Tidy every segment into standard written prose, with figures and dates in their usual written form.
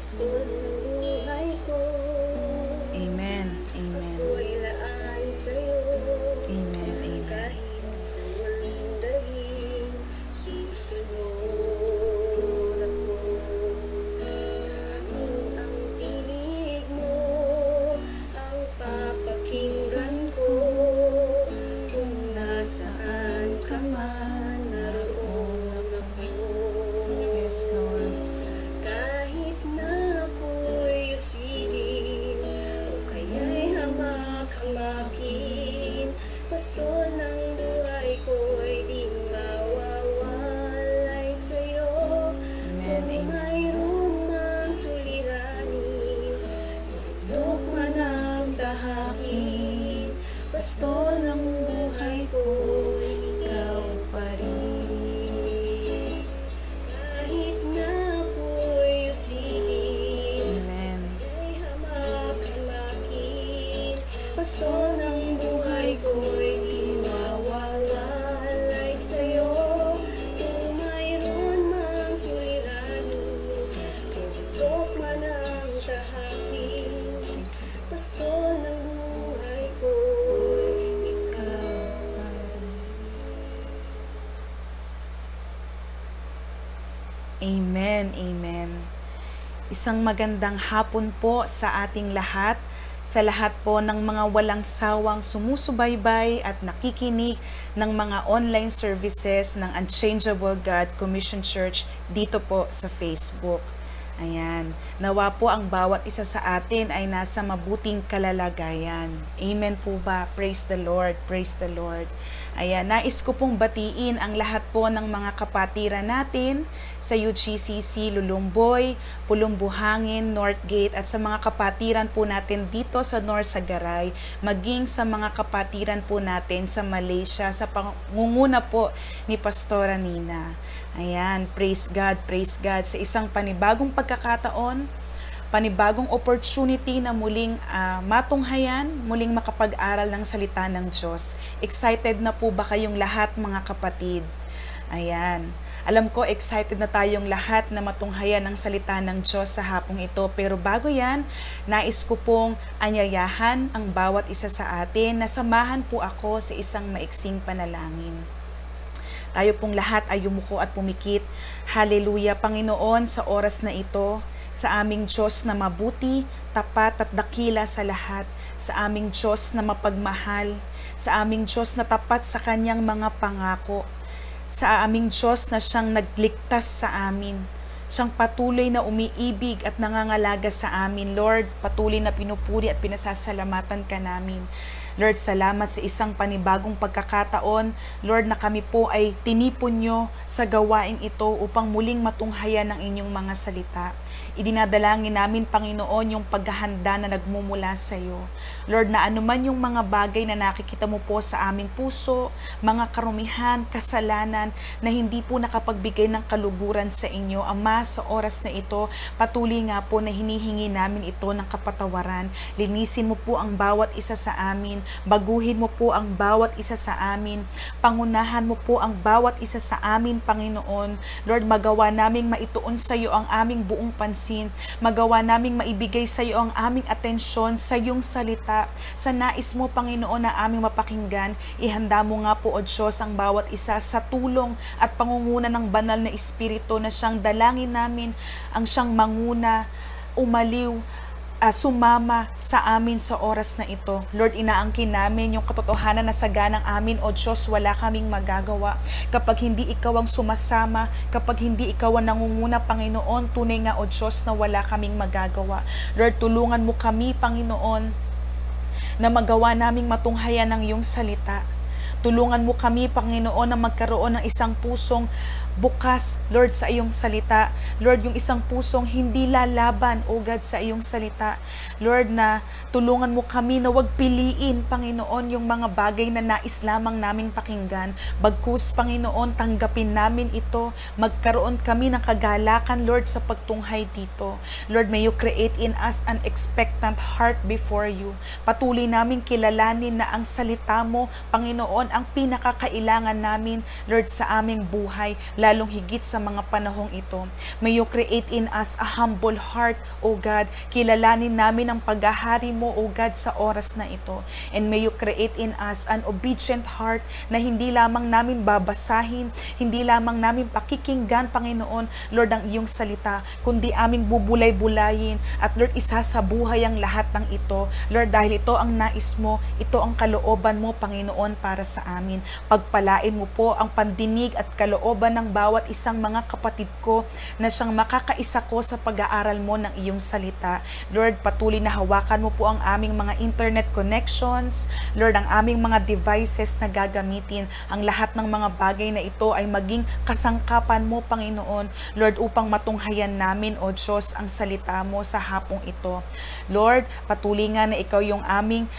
pastol ng buhay ko. Amen. Amen. Ako'y laan sa'yo. Amen. Amen. Kahit saan man dalhin, susunod ako. Tanging ang tinig mo ang papakinggan ko. Kung nasaan ka man, naroon ako. Yes, Lord. Kahit na ako'y usigin o kaya'y hamak-hamakin, pastol ng buhay ko'y di mawawalay sa'yo. Amen. Kung Amen. mayroon mang suliranin, tutok man ang tahakin, pastol ng buhay ko'y ikaw pa rin. Kahit na ako'y usigin, Amen. ay hamak-hamakin, pastol ng buhay ko'y di mawawalay sa'yo. Kung mayroon mang suliranin, tutok man ang tahakin, pastol ng buhay ko'y ikaw. Amen. Amen. Isang magandang hapon po sa ating lahat, sa lahat po ng mga walang sawang sumusubaybay at nakikinig ng mga online services ng Unchangeable God Commission Church dito po sa Facebook. Ayan. Nawa po ang bawat isa sa atin ay nasa mabuting kalalagayan. Amen po ba? Praise the Lord. Praise the Lord. Ayan. Nais ko pong batiin ang lahat po ng mga kapatiran natin sa UGCC Lulumboy, Pulumbuhangin, Northgate at sa mga kapatiran po natin dito sa North Sagaray, maging sa mga kapatiran po natin sa Malaysia sa pangunguna po ni Pastora Nina. Ayan, praise God sa isang panibagong pagkakataon, panibagong opportunity na muling matunghayan, muling makapag-aral ng salita ng Diyos. Excited na po ba kayong lahat mga kapatid? Ayan. Alam ko, excited na tayong lahat na matunghayan ng salita ng Diyos sa hapong ito. Pero bago yan, nais ko pong anyayahan ang bawat isa sa atin na samahan po ako sa isang maiksing panalangin. Tayo pong lahat ay yumuko at pumikit. Hallelujah, Panginoon, sa oras na ito, sa aming Diyos na mabuti, tapat at dakila sa lahat, sa aming Diyos na mapagmahal, sa aming Diyos na tapat sa kanyang mga pangako, sa aming Diyos na siyang nagligtas sa amin, siyang patuloy na umiibig at nangangalaga sa amin. Lord, patuloy na pinupuri at pinasasalamatan ka namin. Lord, salamat sa isang panibagong pagkakataon. Lord, na kami po ay tinipon nyo sa gawaing ito upang muling matunghayan ang inyong mga salita. Idinadalangin namin, Panginoon, yung paghahanda na nagmumula sa iyo. Lord, na anuman yung mga bagay na nakikita mo po sa aming puso, mga karumihan, kasalanan, na hindi po nakapagbigay ng kaluguran sa inyo, Ama, sa oras na ito, patuloy nga po na hinihingi namin ito ng kapatawaran. Linisin mo po ang bawat isa sa amin. Baguhin mo po ang bawat isa sa amin. Pangunahan mo po ang bawat isa sa amin, Panginoon. Lord, magawa naming maituon sa iyo ang aming buong pansin. Magawa naming maibigay sa iyo ang aming atensyon sa iyong salita. Sa nais mo, Panginoon, na aming mapakinggan, ihanda mo nga po, O Diyos, ang bawat isa sa tulong at pangunguna ng banal na Espiritu na siyang dalangin namin, ang siyang manguna, umaliw, sumama sa amin sa oras na ito. Lord, inaangkin namin yung katotohanan na sa ganang amin, O Diyos, wala kaming magagawa. Kapag hindi ikaw ang sumasama, kapag hindi ikaw ang nangunguna, Panginoon, tunay nga, O Diyos, na wala kaming magagawa. Lord, tulungan mo kami, Panginoon, na magawa naming matunghayan ng iyong salita. Tulungan mo kami, Panginoon, na magkaroon ng isang pusong bukas, Lord, sa iyong salita. Lord, yung isang pusong hindi lalaban, O God, sa iyong salita. Lord, na tulungan mo kami na wag piliin, Panginoon, yung mga bagay na nais lamang naming pakinggan. Bagkus, Panginoon, tanggapin namin ito. Magkaroon kami ng kagalakan, Lord, sa pagtunghay dito. Lord, may you create in us an expectant heart before you. Patuloy namin kilalanin na ang salita mo, Panginoon, ang pinakakailangan namin, Lord, sa aming buhay. lalong higit sa mga panahong ito. May you create in us a humble heart, O God. Kilalanin namin ang paghahari mo, O God, sa oras na ito. And may you create in us an obedient heart na hindi lamang namin babasahin, hindi lamang namin pakikinggan, Panginoon, Lord, ang iyong salita, kundi aming bubulay-bulayin at Lord, isasabuhay ang lahat ng ito. Lord, dahil ito ang nais mo, ito ang kalooban mo, Panginoon, para sa amin. Pagpalain mo po ang pandinig at kalooban ng bawat isang mga kapatid ko na siyang makakaisa ko sa pag-aaral mo ng iyong salita. Lord, patuloy na hawakan mo po ang aming mga internet connections. Lord, ang aming mga devices na gagamitin, ang lahat ng mga bagay na ito ay maging kasangkapan mo, Panginoon. Lord, upang matunghayan namin, O Diyos, ang salita mo sa hapong ito. Lord, patuloy nga na ikaw yung aming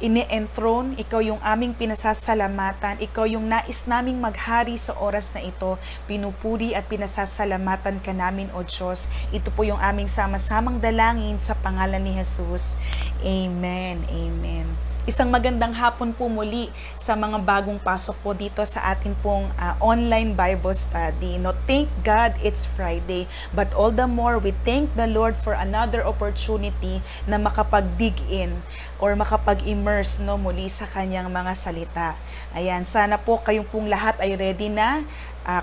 ini-enthrone, ikaw yung aming pinasasalamatan, ikaw yung nais naming maghari sa oras na ito. Pinupuri at pinasasalamatan ka namin, O Diyos. Ito po yung aming sama-samang dalangin sa pangalan ni Jesus. Amen. Amen. Isang magandang hapon po muli sa mga bagong pasok po dito sa atin pong online Bible study. No, thank God it's Friday, but all the more we thank the Lord for another opportunity na makapag-dig in or makapag-immerse muli sa kanyang mga salita. Ayan, sana po kayong pong lahat ay ready na.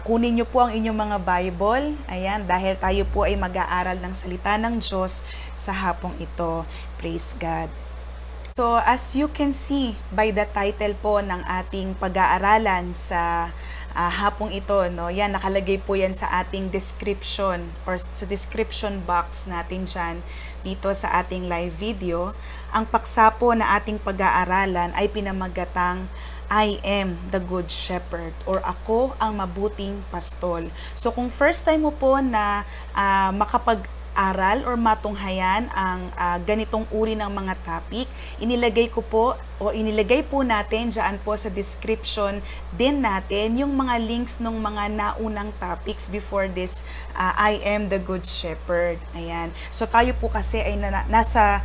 Kunin nyo po ang inyong mga Bible. Ayan, dahil tayo po ay mag-aaral ng salita ng Diyos sa hapong ito. Praise God. So, as you can see by the title po ng ating pag-aaralan sa hapong ito, yan, nakalagay po yan sa ating description or sa description box natin dyan dito sa ating live video. Ang paksa po na ating pag-aaralan ay pinamagatang I am the good shepherd or ako ang mabuting pastol. So, kung first time mo po na makapag-aral or matunghayan ang ganitong uri ng mga topic, inilagay ko po o inilagay po natin dyan po sa description din natin yung mga links ng mga naunang topics before this I am the good shepherd. Ayan. So tayo po kasi ay nasa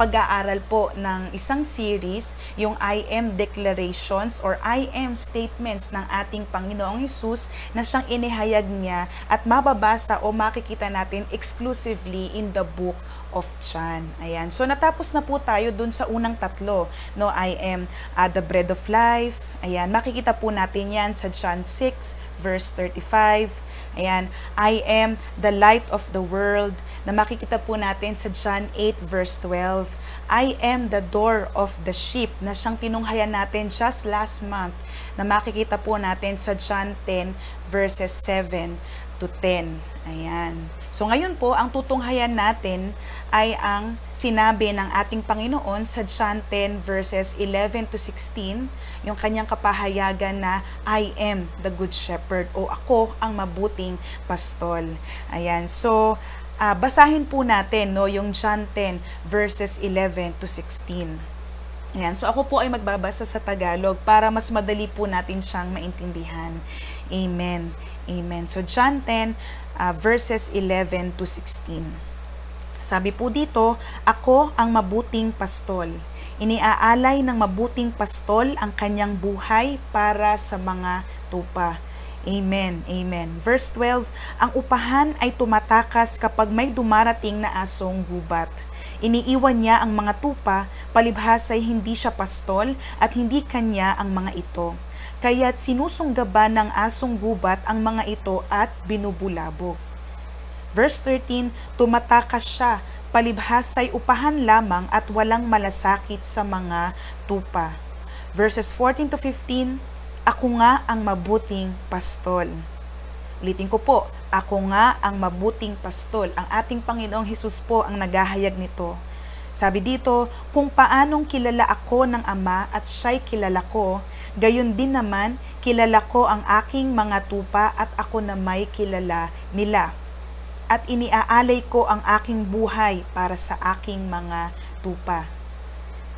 pag-aaral po ng isang series, yung I am declarations or I am statements ng ating Panginoong Hesus na siyang inihayag niya at mababasa o makikita natin exclusively in the book of John. Ayan. So natapos na po tayo dun sa unang tatlo, no? I am the bread of life. Ayan, makikita po natin yan sa John 6 verse 35. Ayan, I am the light of the world, na makikita po natin sa John 8 verse 12. I am the door of the sheep, na siyang tinunghayan natin just last month, na makikita po natin sa John 10 verses 7 to 10. Ayan. So ngayon po, ang tutunghayan natin ay ang sinabi ng ating Panginoon sa John 10 verses 11 to 16, yung kanyang kapahayagan na I am the good shepherd o ako ang mabuting pastol. Ayan. So basahin po natin yung John 10 verses 11 to 16. Ayan. So ako po ay magbabasa sa Tagalog para mas madali po natin siyang maintindihan. Amen. Amen. So John 10 verses 11 to 16. Sabi po dito, ako ang mabuting pastol. Iniaalay ng mabuting pastol ang kanyang buhay para sa mga tupa. Amen. Amen. Verse 12, ang upahan ay tumatakas kapag may dumarating na asong gubat. Iniiwan niya ang mga tupa, palibhas ay hindi siya pastol at hindi kanya ang mga ito. Kaya't sinusunggaban ng asong gubat ang mga ito at binubulabog. Verse 13, tumatakas siya, palibhas ay upahan lamang at walang malasakit sa mga tupa. Verses 14 to 15, ako nga ang mabuting pastol. Ulitin ko po, ako nga ang mabuting pastol. Ang ating Panginoong Hesus po ang naghahayag nito. Sabi dito, kung paanong kilala ako ng Ama at siya'y kilala ko, gayon din naman kilala ko ang aking mga tupa at ako na may kilala nila. At iniaalay ko ang aking buhay para sa aking mga tupa.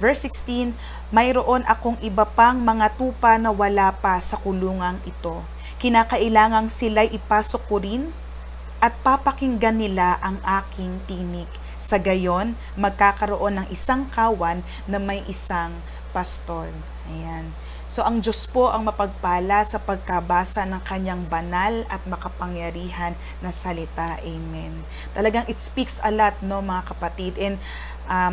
Verse 16, mayroon akong iba pang mga tupa na wala pa sa kulungang ito. Kinakailangang sila'y ipasok ko rin at papakinggan nila ang aking tinig. Sa gayon, magkakaroon ng isang kawan na may isang pastor. Ayan. So ang Diyos po ang mapagpala sa pagkabasa ng kanyang banal at makapangyarihan na salita. Amen. Talagang it speaks a lot, no, mga kapatid. And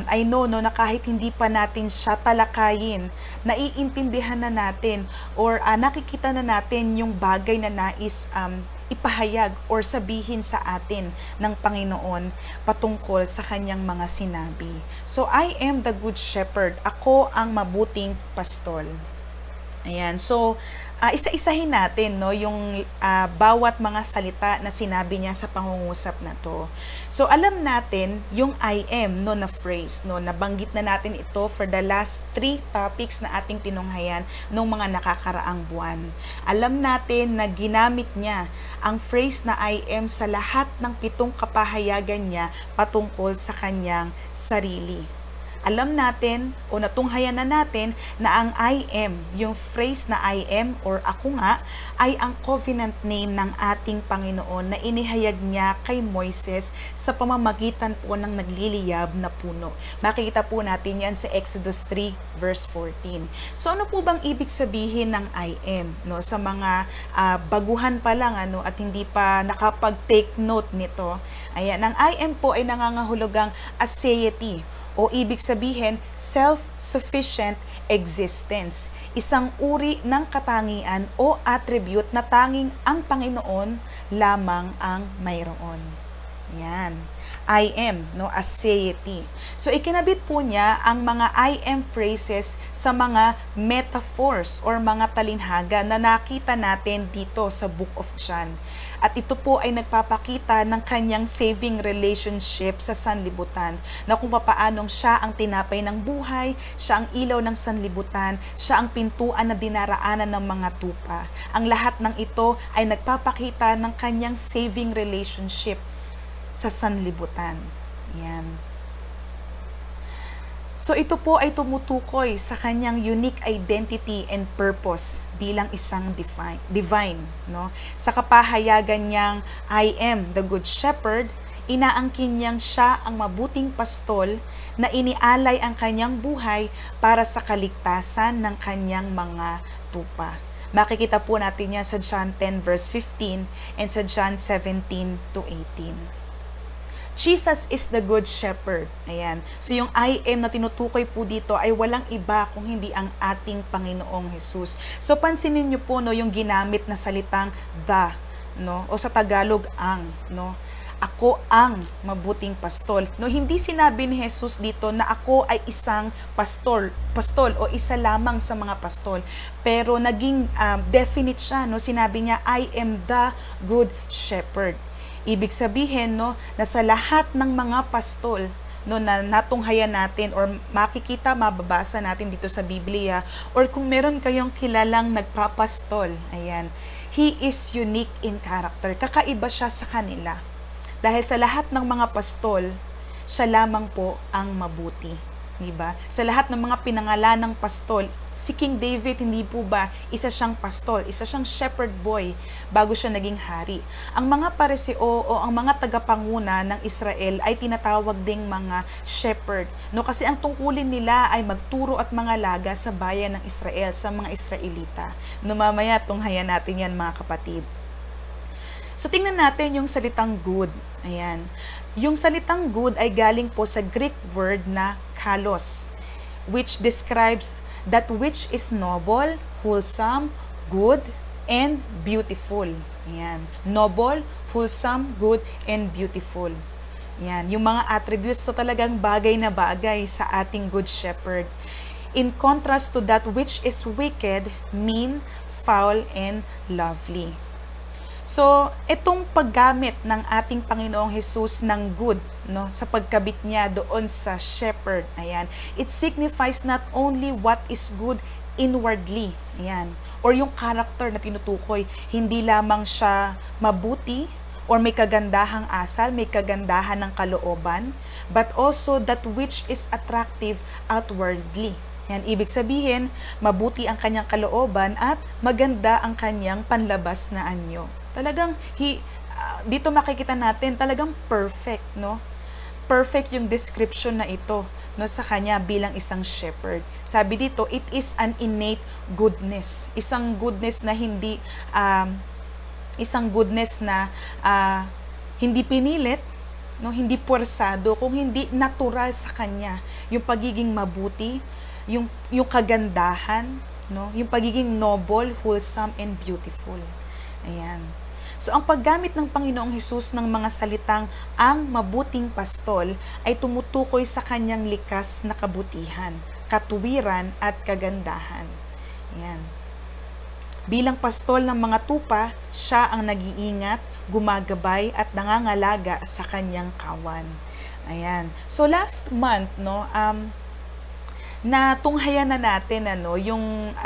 I know, no, na kahit hindi pa natin siya talakayin, naiintindihan na natin or nakikita na natin yung bagay na nais ipahayag or sabihin sa atin ng Panginoon patungkol sa kanyang mga sinabi. So, I am the good shepherd. Ako ang mabuting pastol. Ayan. So, isa-isahin natin, no, yung bawat mga salita na sinabi niya sa pangungusap na to. So, alam natin yung I am, no, na phrase, no, nabanggit na natin ito for the last 3 topics na ating tinunghayan nung mga nakakaraang buwan. Alam natin na ginamit niya ang phrase na I am sa lahat ng 7 kapahayagan niya patungkol sa kanyang sarili. Alam natin o natunghayan na natin na ang I am, yung phrase na I am or ako nga, ay ang covenant name ng ating Panginoon na inihayag niya kay Moises sa pamamagitan po ng nagliliyab na puno. Makikita po natin yan sa Exodus 3 verse 14. So ano po bang ibig sabihin ng I am? No, sa mga baguhan pa lang at hindi pa nakapag-take note nito. Ayan, ang I am po ay nangangahulugang aseity, o ibig sabihin, self-sufficient existence. Isang uri ng katangian o attribute na tanging ang Panginoon lamang ang mayroon. Yan. I am, no, aseity. So, ikinabit po niya ang mga I am phrases sa mga metaphors or mga talinhaga na nakita natin dito sa Book of John. At ito po ay nagpapakita ng kanyang saving relationship sa sanlibutan, na kung papaanong siya ang tinapay ng buhay, siya ang ilaw ng sanlibutan, siya ang pintuan na dinaraanan ng mga tupa. Ang lahat ng ito ay nagpapakita ng kanyang saving relationship sa sanlibutan. Yan. So ito po ay tumutukoy sa kanyang unique identity and purpose bilang isang divine, no? Sa kapahayagan niyang I am the good shepherd, inaangkin niyang siya ang mabuting pastol na inialay ang kanyang buhay para sa kaligtasan ng kanyang mga tupa. Makikita po natin yan sa John 10 verse 15 and sa John 17 to 18. Jesus is the good shepherd. Ayan. So yung I am na tinutukoy po dito ay walang iba kung hindi ang ating Panginoong Jesus. So pansinin niyo po, no, yung ginamit na salitang the, no, o sa Tagalog ang, no. Ako ang mabuting pastol. No, hindi sinabi ni Jesus dito na ako ay isang pastol o isa lamang sa mga pastol. Pero naging definite siya, no. Sinabi niya, I am the good shepherd. Ibig sabihin, no, na sa lahat ng mga pastol, no, na natunghayan natin or makikita, mababasa natin dito sa Biblia, or kung meron kayong kilalang nagpapastol, ayan, he is unique in character. Kakaiba siya sa kanila. Dahil sa lahat ng mga pastol, siya lamang po ang mabuti. Diba? Sa lahat ng mga pinangalan ng pastol, si King David, hindi po ba isa siyang pastol, isa siyang shepherd boy bago siya naging hari. Ang mga pareseo o ang mga tagapanguna ng Israel ay tinatawag ding mga shepherd. No, kasi ang tungkulin nila ay magturo at mangalaga sa bayan ng Israel, sa mga Israelita. No, mamaya tunghayan natin yan, mga kapatid. So tingnan natin yung salitang good. Ayan. Yung salitang good ay galing po sa Greek word na kalos, which describes that which is noble, wholesome, good, and beautiful. Ayan. Noble, wholesome, good, and beautiful. Ayan. Yung mga attributes na talagang bagay na bagay sa ating good shepherd. In contrast to that which is wicked, mean, foul, and lovely. So, itong paggamit ng ating Panginoong Jesus ng good, no, sa pagkabit niya doon sa shepherd, ayan, it signifies not only what is good inwardly, ayan, or yung character na tinutukoy, hindi lamang siya mabuti or may kagandahang asal, may kagandahan ng kalooban, but also that which is attractive outwardly. Yan, ibig sabihin, mabuti ang kanyang kalooban at maganda ang kanyang panlabas na anyo. Talagang dito makikita natin talagang perfect, no? Perfect yung description na ito. no, sa kanya bilang isang shepherd. Sabi dito, it is an innate goodness. Isang goodness na hindi hindi pinilit, no, hindi puwersado, kung hindi natural sa kanya yung pagiging mabuti, yung kagandahan, no, yung pagiging noble, wholesome and beautiful. Ayan. So, ang paggamit ng Panginoong Hesus ng mga salitang ang mabuting pastol ay tumutukoy sa kanyang likas na kabutihan, katuwiran at kagandahan. Ayan. Bilang pastol ng mga tupa, siya ang nag-iingat, gumagabay at nangangalaga sa kanyang kawan. Ayan. So, last month, no, natunghayan na natin yung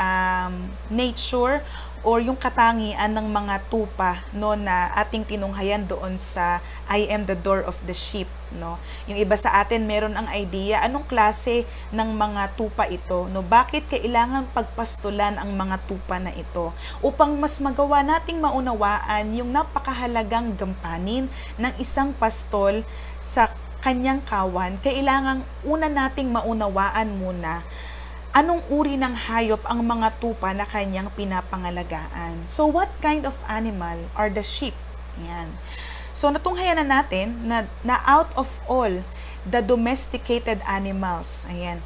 nature or yung katangian ng mga tupa, no, na ating tinunghayan doon sa I am the door of the sheep, no. Yung iba sa atin meron ang idea anong klase ng mga tupa ito, no, bakit kailangan pagpastulan ang mga tupa na ito upang mas magawa nating maunawaan yung napakahalagang gampanin ng isang pastol sa kanyang kawan. Kailangang una nating maunawaan muna anong uri ng hayop ang mga tupa na kanyang pinapangalagaan. So, what kind of animal are the sheep? Yan. So, natunghayan na natin na out of all the domesticated animals, ayan,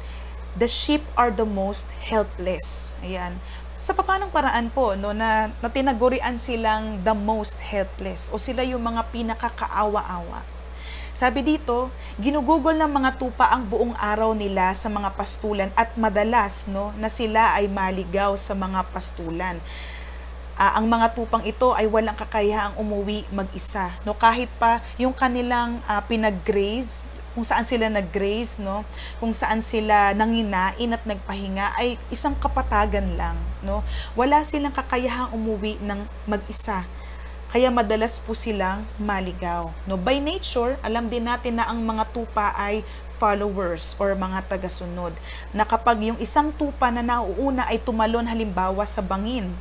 the sheep are the most helpless. Ayan. Sa papanong paraan po, no, na tinagurian silang the most helpless o sila yung mga pinakakaawa-awa. Sabi dito, ginugugol ng mga tupa ang buong araw nila sa mga pastulan at madalas, no, na sila ay maligaw sa mga pastulan. Ang mga tupang ito ay walang kakayahang umuwi mag-isa, no, kahit pa yung kanilang pinag-graze, kung saan sila nag-graze, no, kung saan sila nanginain at nagpahinga ay isang kapatagan lang, no. Wala silang kakayahang umuwi ng mag-isa. Kaya madalas po silang maligaw. No, by nature, alam din natin na ang mga tupa ay followers or mga tagasunod. Na kapag yung isang tupa na nauuna ay tumalon halimbawa sa bangin,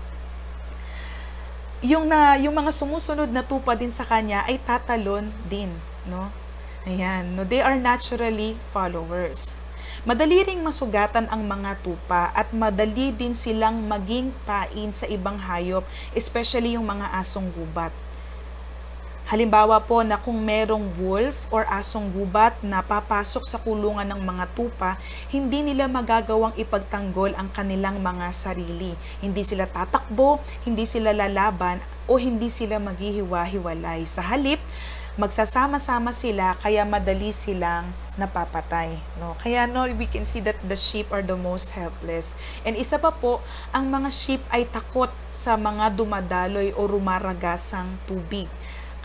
yung mga sumusunod na tupa din sa kanya ay tatalon din, no? Ayan, no, they are naturally followers. Madali ring masugatan ang mga tupa at madali din silang maging pain sa ibang hayop, especially yung mga asong gubat. Halimbawa po na kung merong wolf or asong gubat na papasok sa kulungan ng mga tupa, hindi nila magagawang ipagtanggol ang kanilang mga sarili. Hindi sila tatakbo, hindi sila lalaban, o hindi sila maghihiwa-hiwalay. Sa halip, magsasama-sama sila kaya madali silang napapatay, no? Kaya no, we can see that the sheep are the most helpless. And isa pa po, ang mga sheep ay takot sa mga dumadaloy o rumaragasang tubig.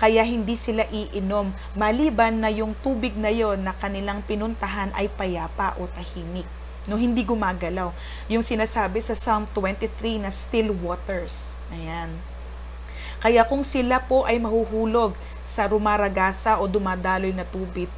Kaya hindi sila iinom maliban na yung tubig na yon na kanilang pinuntahan ay payapa o tahimik, no, hindi gumagalaw. Yung sinasabi sa Psalm 23 na still waters. Ayan. Kaya kung sila po ay mahuhulog sa rumaragasa o dumadaloy na tubig,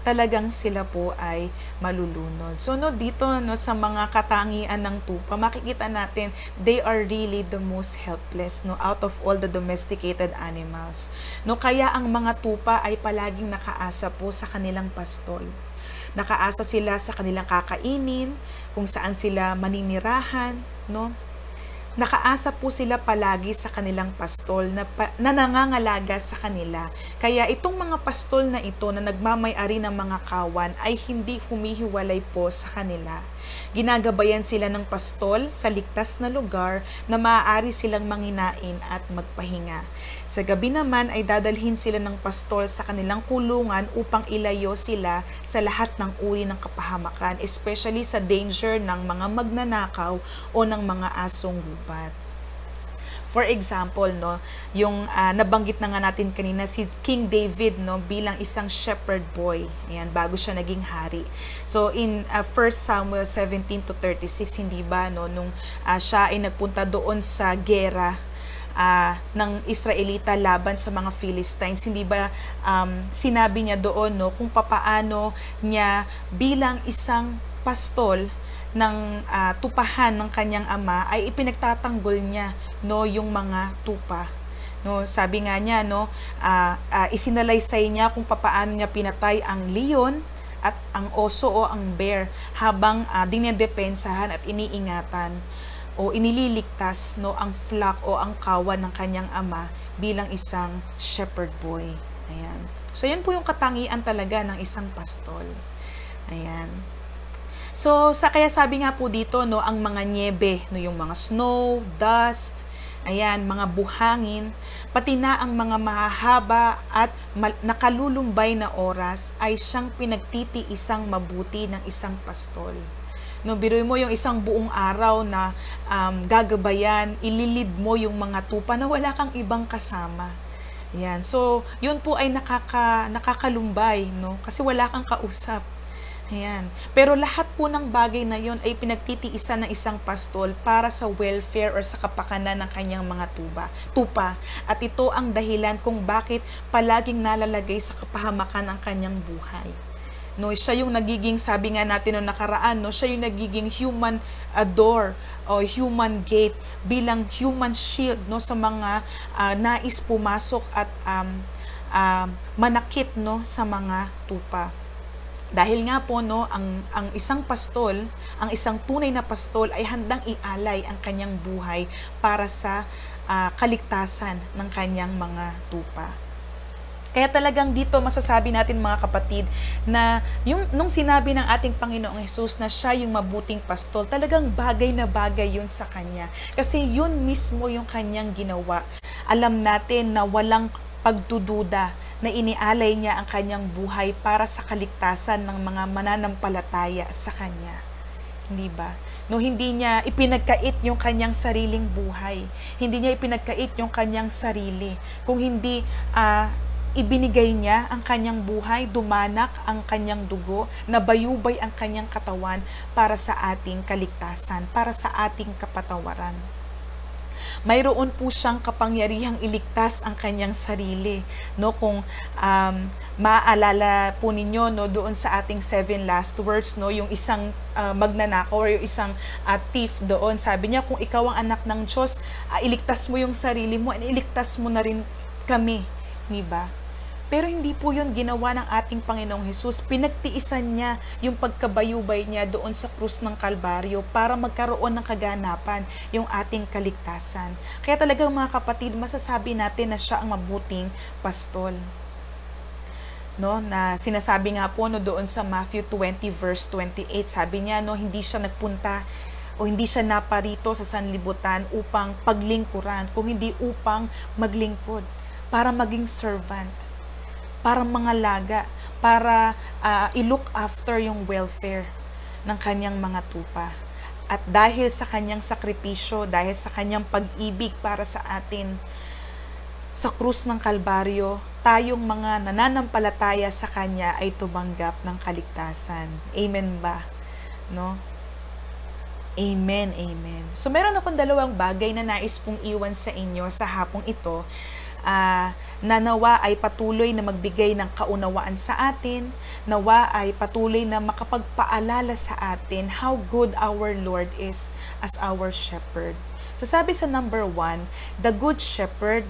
talagang sila po ay malulunod. So no, dito no, sa mga katangian ng tupa, makikita natin they are really the most helpless, no, out of all the domesticated animals. No, kaya ang mga tupa ay palaging nakaasa po sa kanilang pastol. Nakaasa sila sa kanilang kakainin, kung saan sila maninirahan, no? Nakaasa po sila palagi sa kanilang pastol na nangangalaga sa kanila. Kaya itong mga pastol na ito na nagmamay-ari ng mga kawan ay hindi humihiwalay po sa kanila. Ginagabayan sila ng pastol sa ligtas na lugar na maaari silang manginain at magpahinga. Sa gabi naman ay dadalhin sila ng pastol sa kanilang kulungan upang ilayo sila sa lahat ng uri ng kapahamakan, especially sa danger ng mga magnanakaw o ng mga asong gubat. For example, no, yung nabanggit na nga natin kanina si King David, no, bilang isang shepherd boy, ayan, bago siya naging hari. So in 1 Samuel 17 to 36, hindi ba, no, nung siya ay nagpunta doon sa gera ng Israelita laban sa mga Philistines, hindi ba sinabi niya doon, no, kung papaano niya bilang isang pastol ng tupahan ng kanyang ama ay ipinagtatanggol niya, no, yung mga tupa, no. Sabi nga niya, no, isinalaysay niya kung papaano niya pinatay ang leon at ang oso o ang bear habang dinidepensahan at iniingatan o inililigtas no ang flock o ang kawan ng kanyang ama bilang isang shepherd boy. Ayan. So yan po yung katangian talaga ng isang pastol. Ayan. So kaya sabi nga po dito no ang mga niebe no yung mga snow, dust, ayan, mga buhangin, pati na ang mga mahahaba at nakalulumbay na oras ay siyang pinagtitiisang mabuti ng isang pastol. No, biruin mo yung isang buong araw na gagabayan, ililid mo yung mga tupa na wala kang ibang kasama. Yan. So, yun po ay nakakalumbay, no? Kasi wala kang kausap. Ayan. Pero lahat po ng bagay na yun ay pinagtitiisan ng isang pastol para sa welfare or sa kapakanan ng kanyang mga tupa. At ito ang dahilan kung bakit palaging nalalagay sa kapahamakan ang kanyang buhay. No, siya yung nagiging, sabi nga natin noong nakaraan, no, siya yung nagiging human door o human gate bilang human shield no sa mga nais pumasok at manakit no sa mga tupa. Dahil nga po no ang isang pastol, ang isang tunay na pastol ay handang ialay ang kanyang buhay para sa kaligtasan ng kanyang mga tupa. Kaya talagang dito masasabi natin mga kapatid na nung sinabi ng ating Panginoong Hesus na siya yung mabuting pastol, talagang bagay na bagay yun sa kanya. Kasi yun mismo yung kanyang ginawa. Alam natin na walang pagdududa na inialay niya ang kanyang buhay para sa kaligtasan ng mga mananampalataya sa kanya. Hindi ba? No, hindi niya ipinagkait yung kanyang sariling buhay. Hindi niya ipinagkait yung kanyang sarili. Kung hindi ibinigay niya ang kanyang buhay, dumanak ang kanyang dugo, nabayubay ang kanyang katawan para sa ating kaligtasan, para sa ating kapatawaran. Mayroon po siyang kapangyarihang iligtas ang kanyang sarili. No, kung maaalala po ninyo no doon sa ating 7 last words no yung isang magnanakaw or yung isang thief doon, sabi niya kung ikaw ang anak ng Diyos, iligtas mo yung sarili mo, iligtas mo na rin kami, di ba? Pero hindi po yun ginawa ng ating Panginoong Hesus. Pinagtiisan niya yung pagkabayubay niya doon sa krus ng Kalbaryo para magkaroon ng kaganapan yung ating kaligtasan. Kaya talagang mga kapatid, masasabi natin na siya ang mabuting pastol. No, na sinasabi nga po no doon sa Matthew 20 verse 28, sabi niya no hindi siya nagpunta o hindi siya naparito sa sanlibutan upang paglingkuran, kung hindi upang maglingkod, para maging servant, para mangalaga, para i-look after yung welfare ng kanyang mga tupa. At dahil sa kanyang sakripisyo, dahil sa kanyang pag-ibig para sa atin, sa krus ng Kalbaryo, tayong mga nananampalataya sa kanya ay tumanggap ng kaligtasan. Amen ba? No? Amen, amen. So meron akong dalawang bagay na nais pong iwan sa inyo sa hapong ito, na nawa ay patuloy na magbigay ng kaunawaan sa atin, nawa ay patuloy na makapagpaalala sa atin how good our Lord is as our shepherd. So sabi sa number 1, the good shepherd,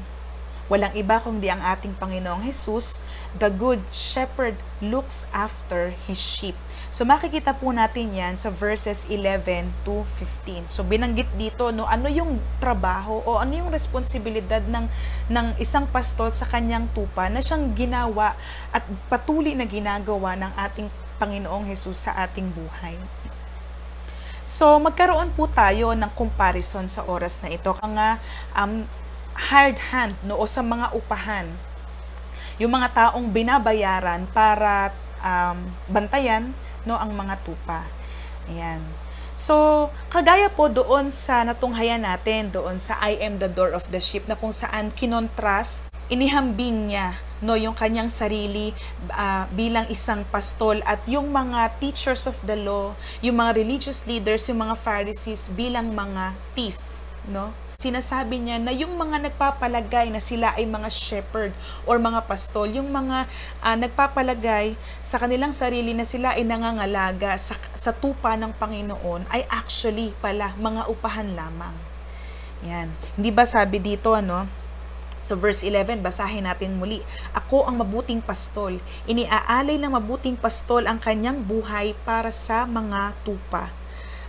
walang iba kundi ang ating Panginoong Hesus, the good shepherd looks after his sheep. So makikita po natin yan sa verses 11 to 15. So binanggit dito no ano yung trabaho o ano yung responsibilidad ng isang pastol sa kanyang tupa na siyang ginawa at patuloy na ginagawa ng ating Panginoong Hesus sa ating buhay. So magkaroon po tayo ng comparison sa oras na ito. Ang hired hand no o sa mga upahan, yung mga taong binabayaran para bantayan no ang mga tupa. Ayan. So, kagaya po doon sa natunghayan natin, doon sa I am the door of the sheep, na kung saan kinontrast, inihambing niya no yung kanyang sarili bilang isang pastol at yung mga teachers of the law, yung mga religious leaders, yung mga Pharisees bilang mga thief, no? Sinasabi niya na yung mga nagpapalagay na sila ay mga shepherd or mga pastol, yung mga nagpapalagay sa kanilang sarili na sila ay nangangalaga sa tupa ng Panginoon ay actually pala mga upahan lamang. Yan. Hindi ba sabi dito Sa verse 11, basahin natin muli. Ako ang mabuting pastol. Iniaalay ng mabuting pastol ang kanyang buhay para sa mga tupa.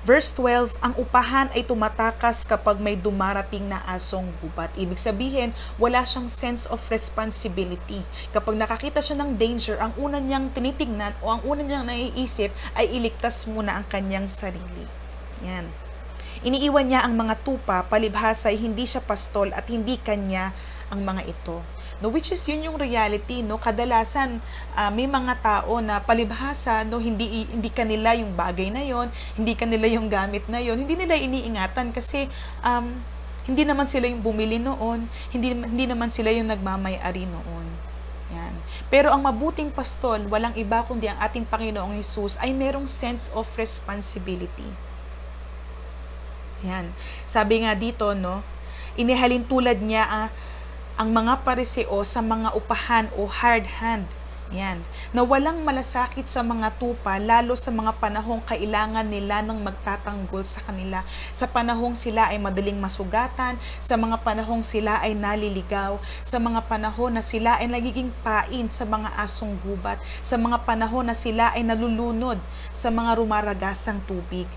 Verse 12, ang upahan ay tumatakas kapag may dumarating na asong gubat. Ibig sabihin, wala siyang sense of responsibility. Kapag nakakita siya ng danger, ang una niyang tinitingnan o ang una niyang naiisip ay iligtas muna ang kanyang sarili. Yan. Iniiwan niya ang mga tupa, palibhasa ay hindi siya pastol at hindi kanya ang mga ito. No, which is yun yung reality, no? Kadalasan may mga tao na palibhasa, no, hindi kanila yung bagay na yon, hindi kanila yung gamit na yon, hindi nila iniingatan kasi hindi naman sila yung bumili noon, hindi naman sila yung nagmamay-ari noon. Yan. Pero ang mabuting pastol, walang iba kundi ang ating Panginoong Hesus ay merong sense of responsibility. Yan. Sabi nga dito, no, inihalin tulad niya ang mga pariseo sa mga upahan o hard hand. Yan. Na walang malasakit sa mga tupa, lalo sa mga panahong kailangan nila ng magtatanggol sa kanila. Sa panahong sila ay madaling masugatan, sa mga panahong sila ay naliligaw, sa mga panahon na sila ay nagiging pain sa mga asong gubat, sa mga panahon na sila ay nalulunod sa mga rumaragasang tubig.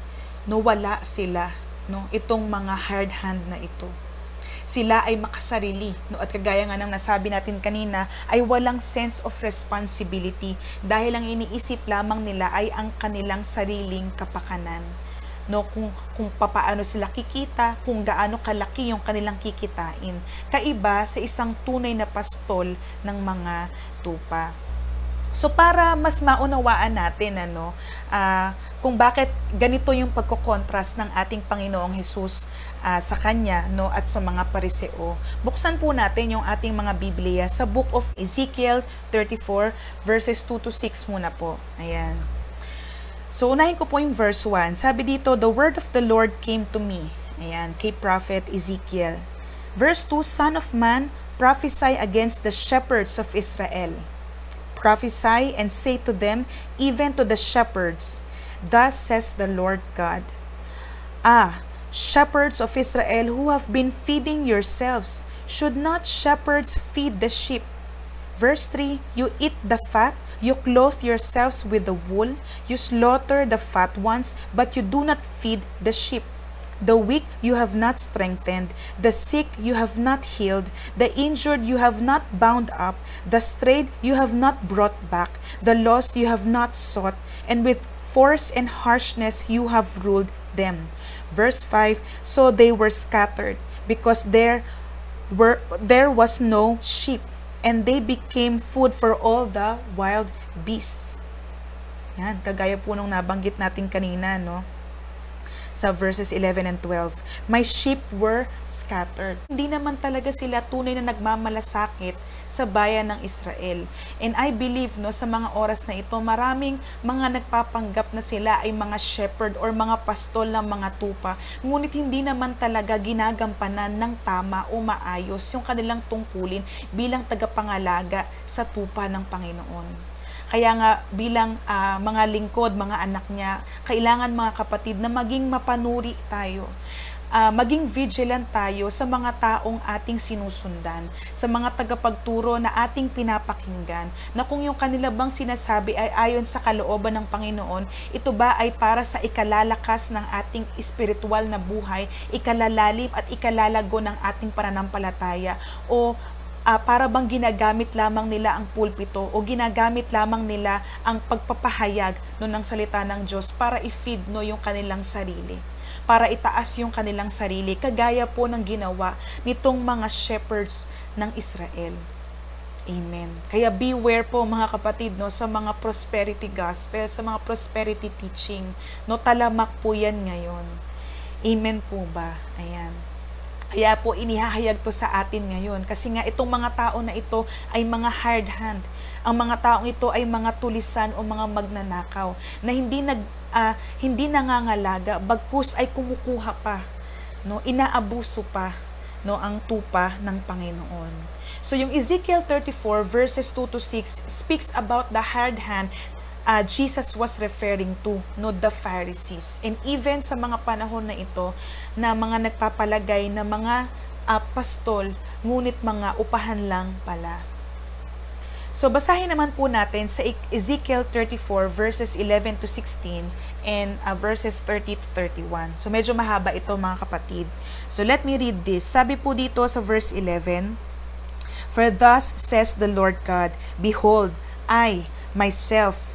No, wala sila, no, itong mga hard hand na ito. Sila ay makasarili, no, at kagaya nga ng nasabi natin kanina, ay walang sense of responsibility dahil ang iniisip lamang nila ay ang kanilang sariling kapakanan. No, kung papaano sila kikita, kung gaano kalaki yung kanilang kikitain. Kaiba sa isang tunay na pastol ng mga tupa. So para mas maunawaan natin kung bakit ganito yung pagko-contrast ng ating Panginoong Hesus sa kanya, no, at sa mga pariseo. Buksan po natin yung ating mga Biblia sa Book of Ezekiel 34 verses 2 to 6 muna po. Ayan. So unahin ko po yung verse 1. Sabi dito, the word of the Lord came to me. Ayan, kay prophet Ezekiel. Verse 2, Son of man, prophesy against the shepherds of Israel. Prophesy and say to them, even to the shepherds, thus says the Lord God. Shepherds of Israel who have been feeding yourselves, should not shepherds feed the sheep? Verse 3, you eat the fat, you clothe yourselves with the wool, you slaughter the fat ones, but you do not feed the sheep. The weak you have not strengthened, the sick you have not healed, the injured you have not bound up, the strayed you have not brought back, the lost you have not sought, and with force and harshness you have ruled them. Verse 5, so they were scattered, because there was no sheep, and they became food for all the wild beasts. Yan, kagaya po nung nabanggit natin kanina, no? Sa verses 11 and 12, my sheep were scattered. Hindi naman talaga sila tunay na nagmamalasakit sa bayan ng Israel. And I believe, no, sa mga oras na ito, maraming mga nagpapanggap na sila ay mga shepherd or mga pastol ng mga tupa. Ngunit hindi naman talaga ginagampanan ng tama o maayos yung kanilang tungkulin bilang tagapangalaga sa tupa ng Panginoon. Kaya nga bilang mga lingkod, mga anak niya, kailangan mga kapatid na maging mapanuri tayo. Maging vigilant tayo sa mga taong ating sinusundan, sa mga tagapagturo na ating pinapakinggan, na kung yung kanila bang sinasabi ay ayon sa kalooban ng Panginoon, ito ba ay para sa ikalalakas ng ating espiritual na buhay, ikalalalim at ikalalago ng ating pananampalataya, o para bang ginagamit lamang nila ang pulpito o ginagamit lamang nila ang pagpapahayag ng salita ng Diyos para i-feed yung kanilang sarili, para itaas yung kanilang sarili, kagaya po ng ginawa nitong mga shepherds ng Israel. Amen. Kaya beware po mga kapatid, sa mga prosperity gospel, sa mga prosperity teaching, talamak po yan ngayon. Amen po ba? Ayan. Kaya po inihahayag to sa atin ngayon kasi nga itong mga tao na ito ay mga hard hand. Ang mga taong ito ay mga tulisan o mga magnanakaw na hindi nangangalaga, bagkus ay kumukuha pa, inaabuso pa ang tupa ng Panginoon. So yung Ezekiel 34 verses 2 to 6 speaks about the hard hand Jesus was referring to, the Pharisees. And even sa mga panahon na ito, na mga nagpapalagay na mga pastol, ngunit mga upahan lang pala. So, basahin naman po natin sa Ezekiel 34 verses 11 to 16 and verses 30 to 31. So, medyo mahaba ito mga kapatid. So, let me read this. Sabi po dito sa verse 11, "For thus says the Lord God, Behold, I, myself,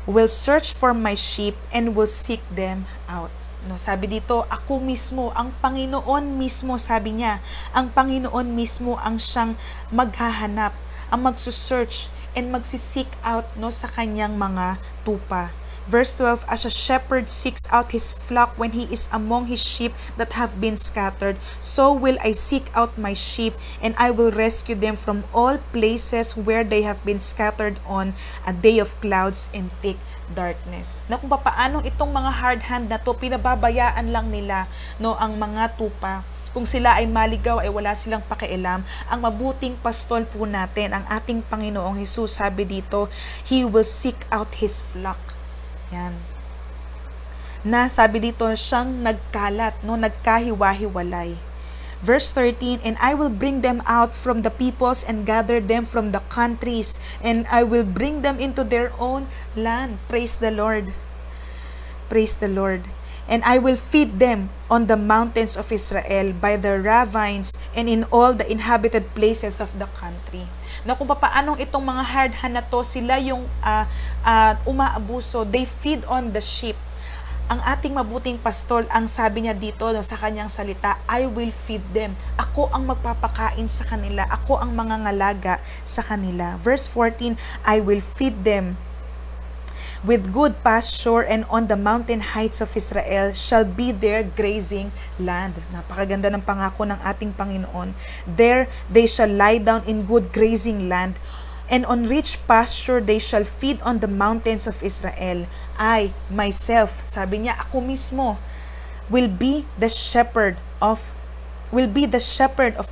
will search for my sheep and will seek them out." No, sabi dito, ako mismo, ang Panginoon mismo, sabi niya, ang Panginoon mismo ang siyang maghahanap, ang magsusearch and magsisik out no sa kanyang mga tupa. Verse 12, "As a shepherd seeks out his flock when he is among his sheep that have been scattered, so will I seek out my sheep, and I will rescue them from all places where they have been scattered on a day of clouds and thick darkness." Na kung paano itong mga hard hand na to, pinababayaan lang nila no ang mga tupa. Kung sila ay maligaw, ay wala silang pakialam. Ang mabuting pastol po natin, ang ating Panginoong Hesus, sabi dito, He will seek out His flock. Yan. Na sabi dito, siyang nagkalat, no, nagkahiwa-hiwalay. Verse 13, "And I will bring them out from the peoples and gather them from the countries, and I will bring them into their own land." Praise the Lord. Praise the Lord. "And I will feed them on the mountains of Israel, by the ravines, and in all the inhabited places of the country." Na kung paanong itong mga hard hand na to, sila yung umaabuso, they feed on the sheep. Ang ating mabuting pastol, ang sabi niya dito no, sa kanyang salita, I will feed them. Ako ang magpapakain sa kanila. Ako ang mangangalaga sa kanila. Verse 14, "I will feed them with good pasture, and on the mountain heights of Israel shall be their grazing land." Napakaganda ng pangako ng ating Panginoon. "There they shall lie down in good grazing land, and on rich pasture they shall feed on the mountains of Israel. I, myself," sabi niya, ako mismo, will be the shepherd of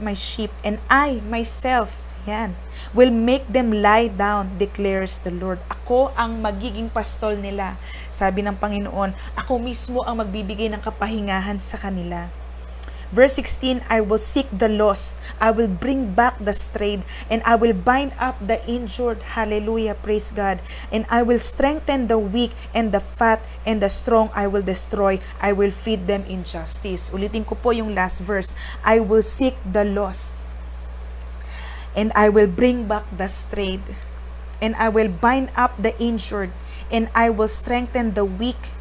my sheep, and I, myself, yan, will make them lie down, declares the Lord. Ako ang magiging pastol nila. Sabi ng Panginoon, ako mismo ang magbibigay ng kapahingahan sa kanila. Verse 16, "I will seek the lost, I will bring back the strayed, and I will bind up the injured." Hallelujah, praise God. "And I will strengthen the weak, and the fat, and the strong I will destroy. I will feed them in justice." Ulitin ko po yung last verse. "I will seek the lost, and I will bring back the strayed, and I will bind up the injured, and I will strengthen the weak."